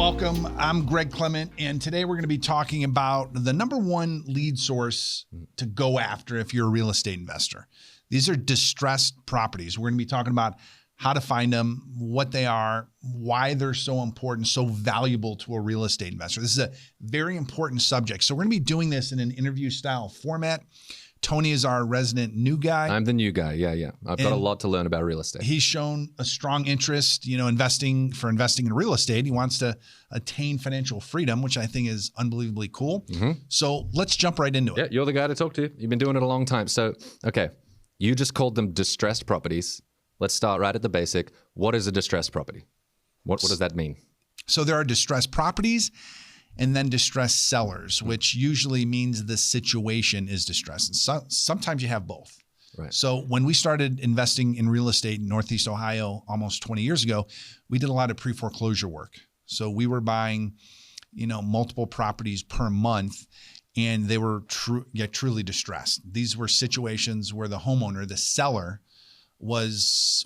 welcome. I'm Greg Clement, and today we're going to be talking about the number one lead source to go after if you're a real estate investor. These are distressed properties. We're going to be talking about how to find them, what they are, why they're so important, so valuable to a real estate investor. This is a very important subject. So we're going to be doing this in an interview style format. Tony is our resident new guy. I'm the new guy. Yeah. I've got a lot to learn about real estate. He's shown a strong interest, investing in real estate. He wants to attain financial freedom, which I think is unbelievably cool. Mm-hmm. So let's jump right into it. Yeah, you're the guy to talk to. You've been doing it a long time. So, okay, you just called them distressed properties. Let's start right at the basic. What is a distressed property? What does that mean? So there are distressed properties and then distressed sellers, which usually means the situation is distressed. And sometimes you have both. Right. So when we started investing in real estate in Northeast Ohio almost 20 years ago, we did a lot of pre-foreclosure work. So we were buying, multiple properties per month, and they were truly distressed. These were situations where the homeowner, the seller, was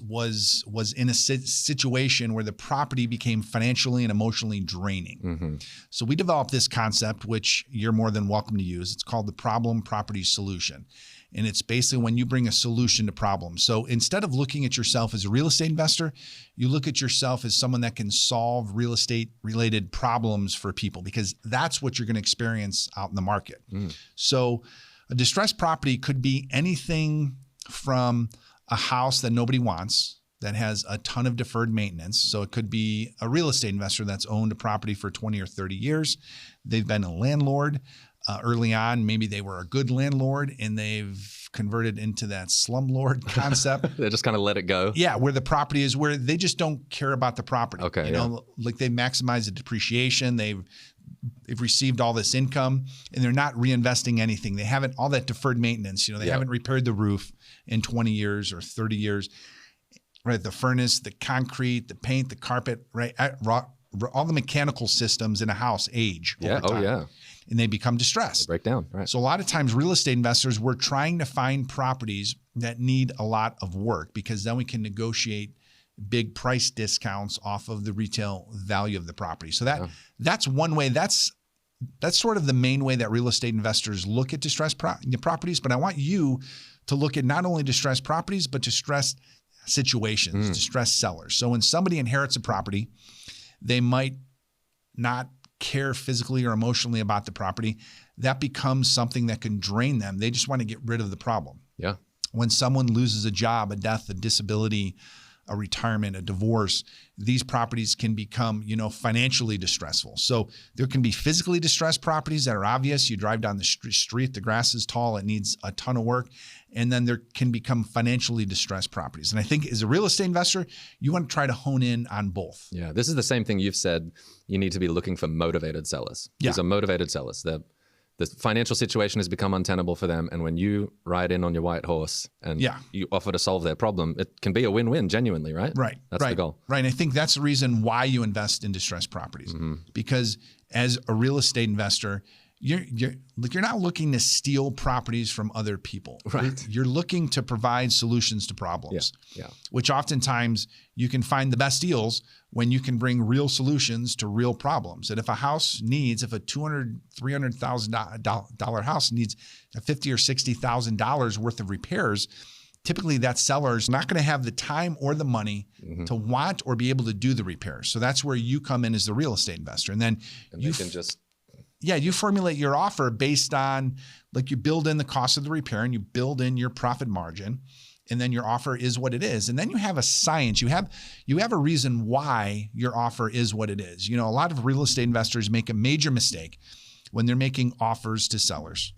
in a situation where the property became financially and emotionally draining. Mm-hmm. So we developed this concept, which you're more than welcome to use. It's called the problem property solution. And it's basically when you bring a solution to problems. So instead of looking at yourself as a real estate investor, you look at yourself as someone that can solve real estate related problems for people, because that's what you're going to experience out in the market. So a distressed property could be anything from a house that nobody wants, that has a ton of deferred maintenance. So it could be a real estate investor that's owned a property for 20 or 30 years. They've been a landlord early on. Maybe they were a good landlord and they've converted into that slumlord concept. They just kind of let it go. Yeah, where the property is, where they just don't care about the property. Okay, like they maximize the depreciation. They've received all this income and they're not reinvesting anything. They haven't, all that deferred maintenance, they haven't repaired the roof in 20 years or 30 years, right? The furnace, the concrete, the paint, the carpet, right? All the mechanical systems in a house age over time. And they become distressed. They break down, right? So a lot of times real estate investors, we're trying to find properties that need a lot of work, because then we can negotiate big price discounts off of the retail value of the property. So that's one way. That's sort of the main way that real estate investors look at distressed properties. But I want you to look at not only distressed properties, but distressed situations, distressed sellers. So when somebody inherits a property, they might not care physically or emotionally about the property. That becomes something that can drain them. They just want to get rid of the problem. Yeah. When someone loses a job, a death, a disability, a retirement, a divorce, these properties can become, financially distressful. So there can be physically distressed properties that are obvious. You drive down the street, the grass is tall, it needs a ton of work. And then there can become financially distressed properties. And I think as a real estate investor, you want to try to hone in on both. Yeah, this is the same thing you've said. You need to be looking for motivated sellers. Yeah. These are motivated sellers. The financial situation has become untenable for them. And when you ride in on your white horse and you offer to solve their problem, it can be a win-win genuinely, right? Right. That's the goal. Right. And I think that's the reason why you invest in distressed properties. Mm-hmm. Because as a real estate investor, you're not looking to steal properties from other people. Right. You're looking to provide solutions to problems. Yeah. Which oftentimes you can find the best deals when you can bring real solutions to real problems. And if a $200,000, $300,000 house needs $50,000 or $60,000 worth of repairs, typically that seller is not going to have the time or the money to want or be able to do the repairs. So that's where you come in as the real estate investor. And then you formulate your offer based on, you build in the cost of the repair and you build in your profit margin, and then your offer is what it is. And then you have a science, you have a reason why your offer is what it is. A lot of real estate investors make a major mistake when they're making offers to sellers,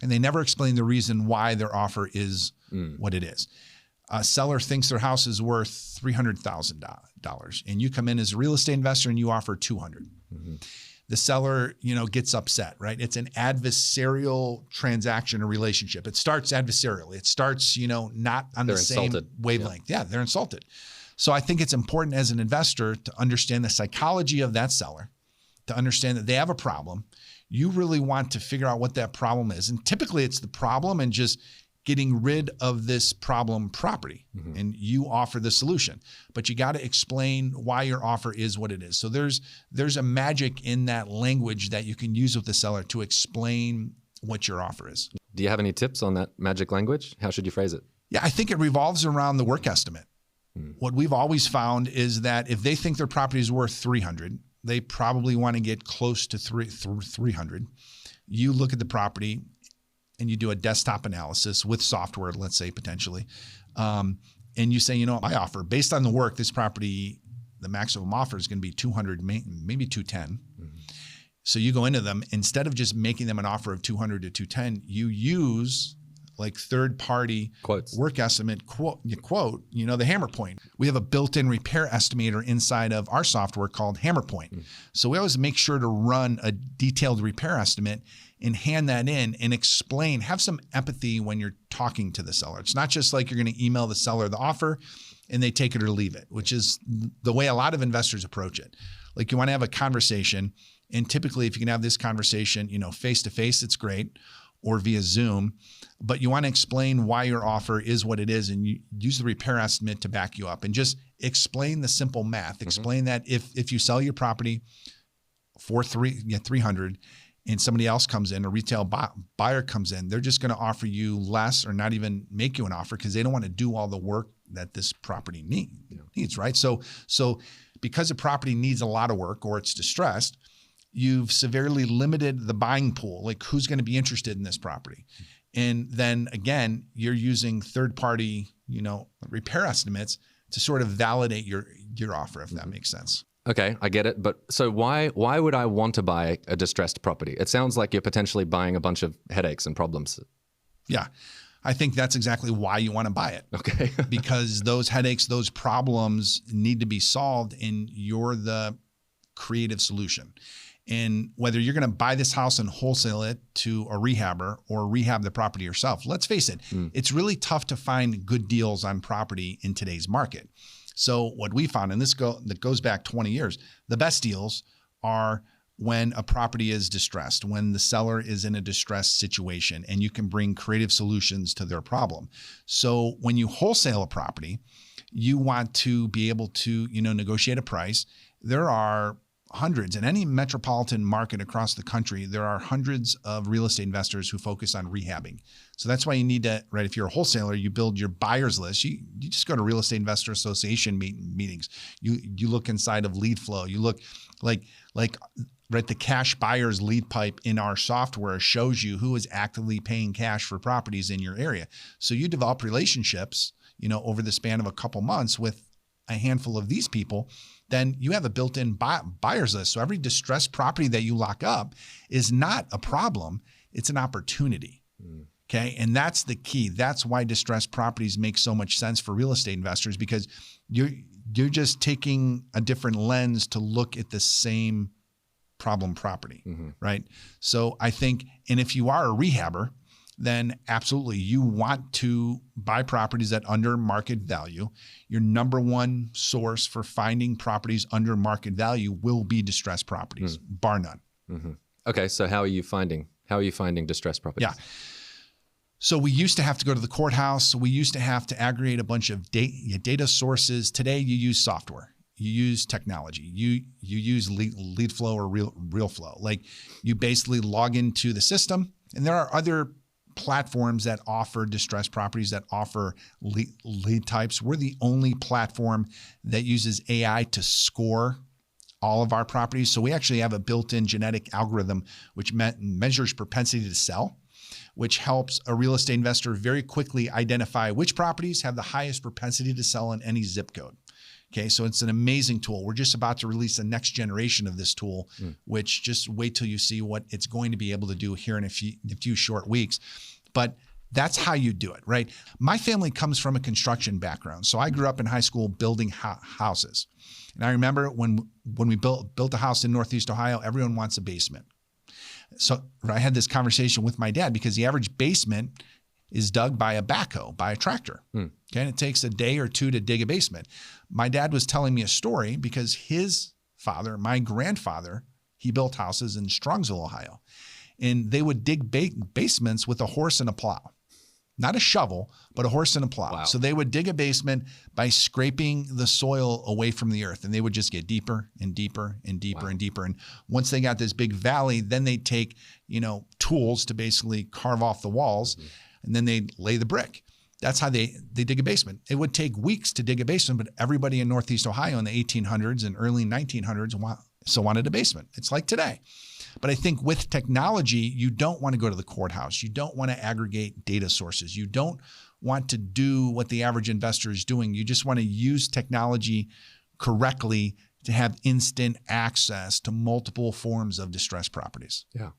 and they never explain the reason why their offer is what it is. A seller thinks their house is worth $300,000, and you come in as a real estate investor and you offer $200,000. Mm-hmm. The seller, gets upset, right? It's an adversarial transaction or relationship. It starts adversarially. It starts, not on the same wavelength. Yeah, they're insulted. So I think it's important as an investor to understand the psychology of that seller, to understand that they have a problem. You really want to figure out what that problem is. And typically it's the problem and just getting rid of this problem property, and you offer the solution. But you got to explain why your offer is what it is. So there's a magic in that language that you can use with the seller to explain what your offer is. Do you have any tips on that magic language? How should you phrase it? Yeah, I think it revolves around the work estimate. What we've always found is that if they think their property is worth 300, they probably want to get close to 300. You look at the property and you do a desktop analysis with software, let's say potentially, and you say, my offer based on the work, this property, the maximum offer is going to be 200, maybe 210. So you go into them, instead of just making them an offer of 200 to 210, you use like third-party quotes, work estimate quote, the hammer point. We have a built-in repair estimator inside of our software called Hammer Point. So we always make sure to run a detailed repair estimate and hand that in and explain, have some empathy when you're talking to the seller. It's not just like you're going to email the seller the offer and they take it or leave it, which is the way a lot of investors approach it. Like you want to have a conversation, and typically if you can have this conversation, face-to-face, it's great, or via Zoom, but you want to explain why your offer is what it is, and you use the repair estimate to back you up, and just explain the simple math. Explain that if you sell your property for 300 and somebody else comes in, a retail buyer comes in, they're just going to offer you less or not even make you an offer because they don't want to do all the work that this property needs, right? So because a property needs a lot of work or it's distressed, you've severely limited the buying pool, like who's going to be interested in this property. And then again, you're using third-party, repair estimates to sort of validate your offer, if that makes sense. Okay, I get it. But so why would I want to buy a distressed property? It sounds like you're potentially buying a bunch of headaches and problems. Yeah, I think that's exactly why you want to buy it. Okay. Because those headaches, those problems need to be solved, and you're the creative solution. And whether you're going to buy this house and wholesale it to a rehabber or rehab the property yourself, let's face it, it's really tough to find good deals on property in today's market. So what we found, and that goes back 20 years, the best deals are when a property is distressed, when the seller is in a distressed situation and you can bring creative solutions to their problem. So when you wholesale a property, you want to be able to, negotiate a price. There are hundreds in any metropolitan market across the country. There are hundreds of real estate investors who focus on rehabbing. So that's why you need to, right? If you're a wholesaler, you build your buyers list. You just go to Real Estate Investor Association meetings. You look inside of lead flow. You look like right, the cash buyers lead pipe in our software shows you who is actively paying cash for properties in your area. So you develop relationships, over the span of a couple months with a handful of these people, then you have a built-in buyers list. So every distressed property that you lock up is not a problem, it's an opportunity. Okay. And that's the key. That's why distressed properties make so much sense for real estate investors, because you're just taking a different lens to look at the same problem property, right? So I think, and if you are a rehabber, then absolutely you want to buy properties at under market value. Your number one source for finding properties under market value will be distressed properties, bar none. Okay, so how are you finding distressed properties? Yeah. So we used to have to go to the courthouse. We used to have to aggregate a bunch of data sources. Today you use software. You use technology. You use lead flow or real flow. Like you basically log into the system, and there are other platforms that offer distressed properties, that offer lead types. We're the only platform that uses AI to score all of our properties. So we actually have a built-in genetic algorithm which measures propensity to sell, which helps a real estate investor very quickly identify which properties have the highest propensity to sell in any zip code. Okay, so it's an amazing tool. We're just about to release the next generation of this tool, which just wait till you see what it's going to be able to do here in a few short weeks. But that's how you do it, right? My family comes from a construction background. So I grew up in high school building houses. And I remember when we built a house in Northeast Ohio, everyone wants a basement. So I had this conversation with my dad because the average basement is dug by a backhoe, by a tractor. Okay, and it takes a day or two to dig a basement. My dad was telling me a story because his father, my grandfather, he built houses in Strongsville, Ohio. And they would dig basements with a horse and a plow, not a shovel, but a horse and a plow. Wow. So they would dig a basement by scraping the soil away from the earth, and they would just get deeper and deeper and deeper and deeper. And once they got this big valley, then they'd take, tools to basically carve off the walls, and then they'd lay the brick. That's how they dig a basement. It would take weeks to dig a basement, but everybody in Northeast Ohio in the 1800s and early 1900s wanted a basement. It's like today. But I think with technology, you don't want to go to the courthouse. You don't want to aggregate data sources. You don't want to do what the average investor is doing. You just want to use technology correctly to have instant access to multiple forms of distressed properties. Yeah.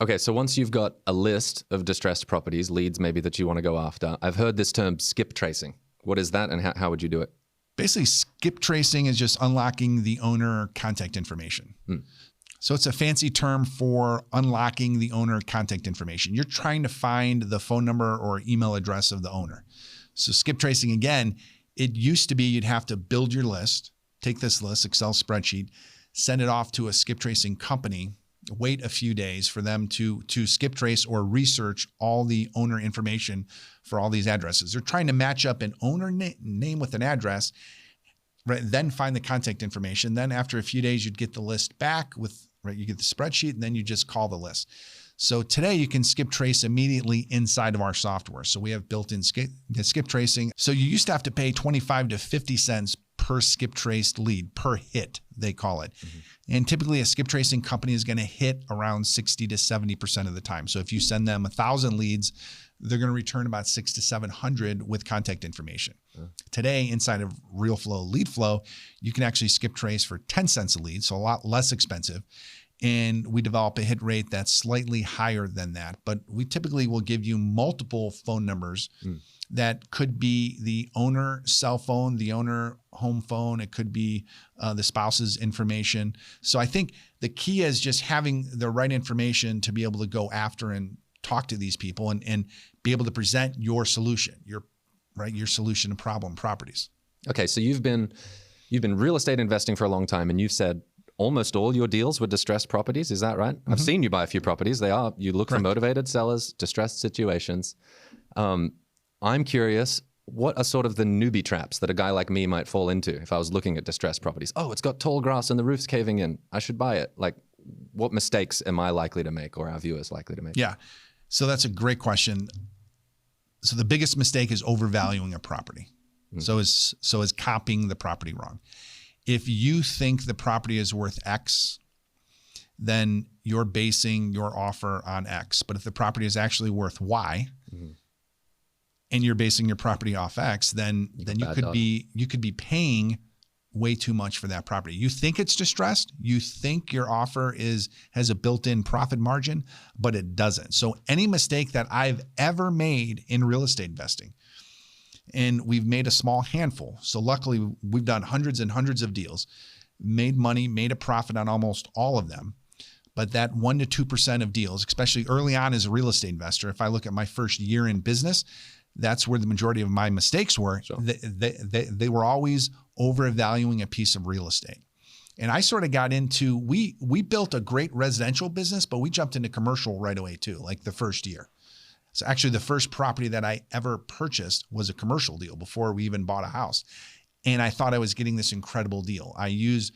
Okay, so once you've got a list of distressed properties, leads maybe that you want to go after, I've heard this term skip tracing. What is that, and how would you do it? Basically, skip tracing is just unlocking the owner contact information. So it's a fancy term for unlocking the owner contact information. You're trying to find the phone number or email address of the owner. So skip tracing, again, it used to be you'd have to build your list, take this list, Excel spreadsheet, send it off to a skip tracing company, wait a few days for them to skip trace or research all the owner information for all these addresses. They're trying to match up an owner name with an address, right? Then find the contact information. Then after a few days, you'd get the list back you get the spreadsheet, and then you just call the list. So today you can skip trace immediately inside of our software. So we have built-in skip tracing. So you used to have to pay 25 to 50 cents per skip traced lead, per hit, they call it. And typically a skip tracing company is going to hit around 60 to 70% of the time. So if you send them 1,000 leads, they're going to return about 600 to 700 with contact information. Today, inside of RealFlow Lead Flow, you can actually skip trace for 10 cents a lead, so a lot less expensive. And we develop a hit rate that's slightly higher than that. But we typically will give you multiple phone numbers that could be the owner cell phone, the owner home phone. It could be the spouse's information. So I think the key is just having the right information to be able to go after and talk to these people and be able to present your solution, your solution to problem properties. Okay, so you've been real estate investing for a long time, and you've said almost all your deals were distressed properties. Is that right? I've seen you buy a few properties. You look for motivated sellers, distressed situations. I'm curious, what are sort of the newbie traps that a guy like me might fall into if I was looking at distressed properties? Oh, it's got tall grass and the roof's caving in. I should buy it. Like, what mistakes am I likely to make, or our viewers likely to make? Yeah. So that's a great question. So the biggest mistake is overvaluing a property. So is comping the property wrong. If you think the property is worth X, then you're basing your offer on X. But if the property is actually worth Y, and you're basing your property off X, then you could be paying way too much for that property. You think it's distressed, you think your offer has a built-in profit margin, but it doesn't. So any mistake that I've ever made in real estate investing, and we've made a small handful. So luckily we've done hundreds and hundreds of deals, made money, made a profit on almost all of them. But that 1% to 2% of deals, especially early on as a real estate investor, if I look at my first year in business, that's where the majority of my mistakes were. Sure. They were always overvaluing a piece of real estate. And I sort of got into, we built a great residential business, but we jumped into commercial right away too, like the first year. So actually the first property that I ever purchased was a commercial deal before we even bought a house. And I thought I was getting this incredible deal. I used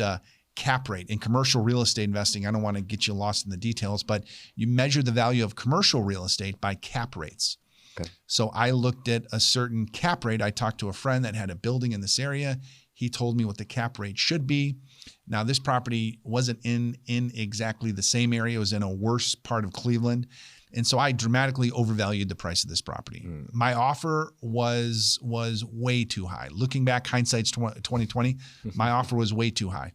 a cap rate in commercial real estate investing. I don't want to get you lost in the details, but you measure the value of commercial real estate by cap rates. Okay. So I looked at a certain cap rate. I talked to a friend that had a building in this area. He told me what the cap rate should be. Now, this property wasn't in exactly the same area. It was in a worse part of Cleveland. And so I dramatically overvalued the price of this property. My offer was way too high. Looking back, hindsight's 2020, my offer was way too high.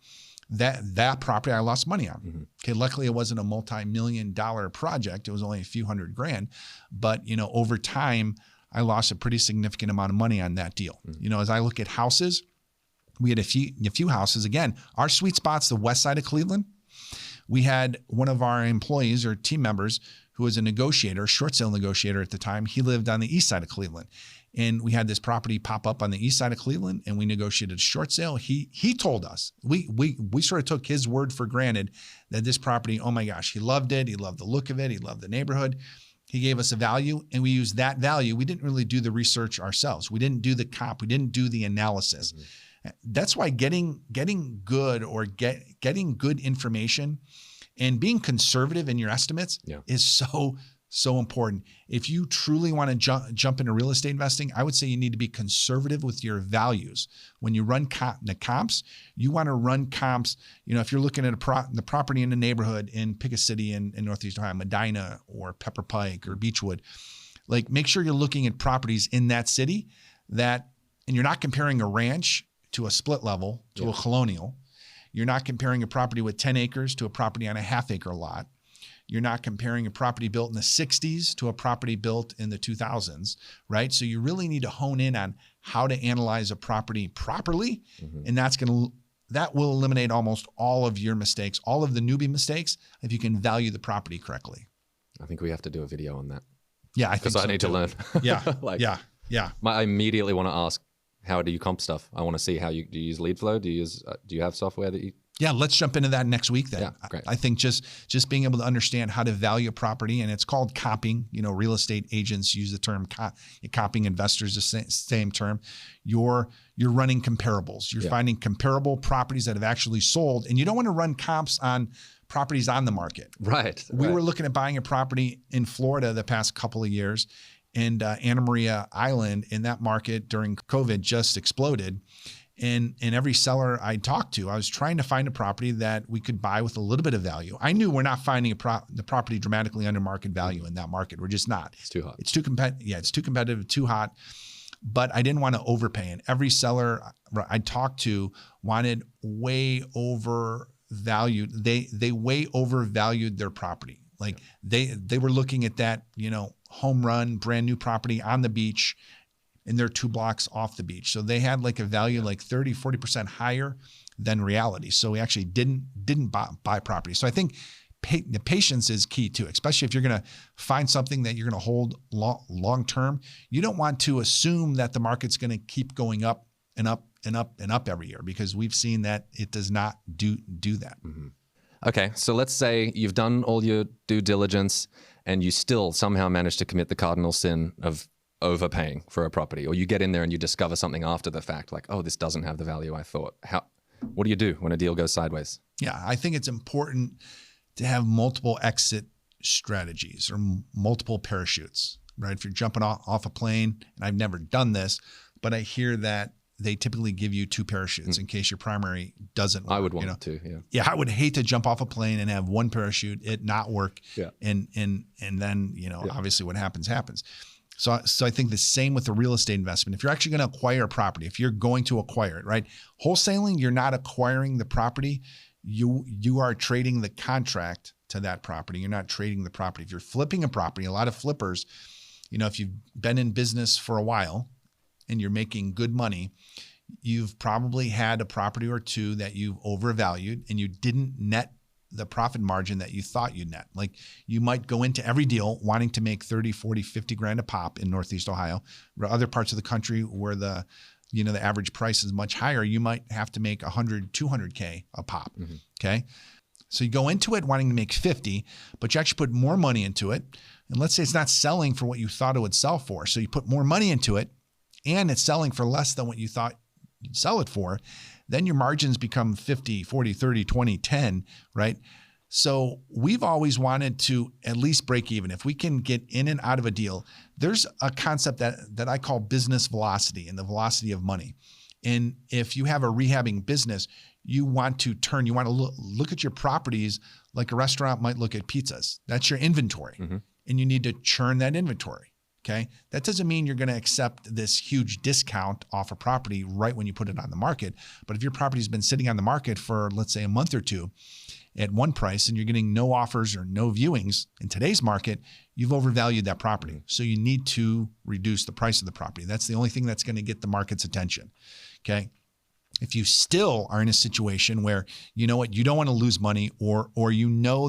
That property I lost money on. Okay, luckily it wasn't a multi-million-dollar project. It was only a few $100,000, but over time I lost a pretty significant amount of money on that deal. As I look at houses, we had a few houses. Again, our sweet spot's the west side of Cleveland. We had one of our employees or team members who was a negotiator, short sale negotiator at the time. He lived on the east side of Cleveland. And we had this property pop up on the east side of Cleveland, and we negotiated a short sale. He told us, we sort of took his word for granted that this property, oh my gosh, he loved it. He loved the look of it. He loved the neighborhood. He gave us a value, and we used that value. We didn't really do the research ourselves. We didn't do the comp. We didn't do the analysis. That's why getting good or getting good information and being conservative in your estimates is so important. If you truly want to jump into real estate investing, I would say you need to be conservative with your values. When you run the comps, you want to run comps. If you're looking at the property in the neighborhood in pick a city in Northeast Ohio, Medina or Pepper Pike or Beechwood, like make sure you're looking at properties in that city and you're not comparing a ranch to a split level to a colonial. You're not comparing a property with 10 acres to a property on a half-acre lot. You're not comparing a property built in the 60s to a property built in the 2000s, right? So you really need to hone in on how to analyze a property properly, and that will eliminate almost all of your mistakes, all of the newbie mistakes, if you can value the property correctly. I think we have to do a video on that. Yeah, I think so. Because I need to learn. Yeah, yeah. I immediately want to ask, how do you comp stuff? I want to see how do you use lead flow? Do you have software that you? Yeah, let's jump into that next week then. Yeah, great. I think just being able to understand how to value a property, and it's called comping. Real estate agents use the term comping, investors the same term. You're running comparables. You're finding comparable properties that have actually sold, and you don't want to run comps on properties on the market. Right. We were looking at buying a property in Florida the past couple of years, and Anna Maria Island in that market during COVID just exploded. And every seller I talked to, I was trying to find a property that we could buy with a little bit of value. I knew we're not finding the property dramatically under market value in that market. We're just not. It's too hot. It's too competitive. Yeah, it's too competitive, too hot. But I didn't want to overpay. And every seller I talked to wanted way overvalued. They way overvalued their property. Like they were looking at that, home run, brand new property on the beach, and they're 2 blocks off the beach. So they had like a value like 30, 40% higher than reality. So we actually didn't buy property. So I think the patience is key too, especially if you're going to find something that you're going to hold long term. You don't want to assume that the market's going to keep going up and up and up and up every year, because we've seen that it does not do that. Mm-hmm. Okay, so let's say you've done all your due diligence and you still somehow manage to commit the cardinal sin of overpaying for a property, or you get in there and you discover something after the fact, like, oh, this doesn't have the value I thought. What do you do when a deal goes sideways? Yeah, I think it's important to have multiple exit strategies or multiple parachutes, right? If you're jumping off a plane, and I've never done this, but I hear that they typically give you 2 parachutes in case your primary doesn't work. I would want to, Yeah, I would hate to jump off a plane and have 1 parachute, it not work. Yeah. And then, obviously what happens. So I think the same with the real estate investment. If you're actually going to acquire a property, if you're going to acquire it, right? Wholesaling, you're not acquiring the property. You are trading the contract to that property. You're not trading the property. If you're flipping a property, a lot of flippers, if you've been in business for a while and you're making good money, you've probably had a property or 2 that you've overvalued and you didn't net the profit margin that you thought you'd net. Like you might go into every deal wanting to make 30, 40, 50 grand a pop in Northeast Ohio. Or other parts of the country where the average price is much higher, you might have to make 100, 200K a pop. Mm-hmm. Okay. So you go into it wanting to make 50, but you actually put more money into it. And let's say it's not selling for what you thought it would sell for. So you put more money into it and it's selling for less than what you thought you'd sell it for. Then your margins become 50, 40, 30, 20, 10, right? So we've always wanted to at least break even. If we can get in and out of a deal, there's a concept that I call business velocity and the velocity of money. And if you have a rehabbing business, you want to look at your properties like a restaurant might look at pizzas. That's your inventory. Mm-hmm. And you need to churn that inventory. Okay. That doesn't mean you're going to accept this huge discount off a property right when you put it on the market. But if your property's been sitting on the market for, let's say, a month or 2 at one price and you're getting no offers or no viewings in today's market, you've overvalued that property. So you need to reduce the price of the property. That's the only thing that's going to get the market's attention. Okay. If you still are in a situation where, you know what, you don't want to lose money or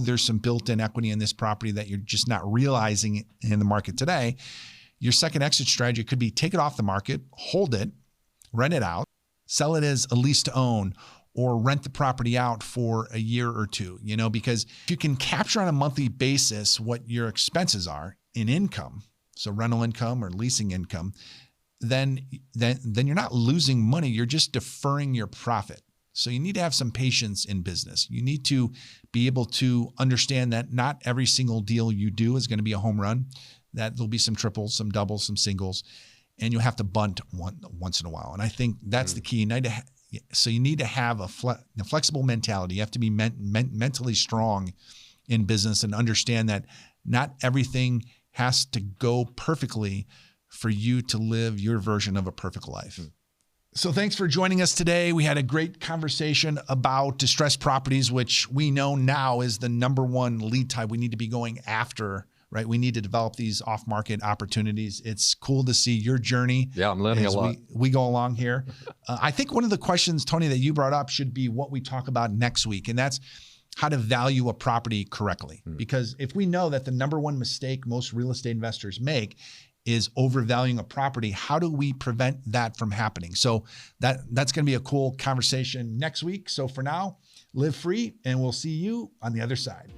there's some built-in equity in this property that you're just not realizing in the market today, your second exit strategy could be take it off the market, hold it, rent it out, sell it as a lease to own, or rent the property out for a year or 2, because if you can capture on a monthly basis what your expenses are in income, so rental income or leasing income, then you're not losing money. You're just deferring your profit. So you need to have some patience in business. You need to be able to understand that not every single deal you do is going to be a home run, that there'll be some triples, some doubles, some singles, and you'll have to bunt once in a while. And I think that's the key. So you need to have a flexible mentality. You have to be mentally strong in business and understand that not everything has to go perfectly for you to live your version of a perfect life. So thanks for joining us today. We had a great conversation about distressed properties, which we know now is the number one lead type we need to be going after, right? We need to develop these off-market opportunities. It's cool to see your journey. Yeah, I'm learning a lot. We go along here. I think one of the questions, Tony, that you brought up should be what we talk about next week, and that's how to value a property correctly. Because if we know that the number one mistake most real estate investors make is overvaluing a property, how do we prevent that from happening? So that's going to be a cool conversation next week. So for now, live free, and we'll see you on the other side.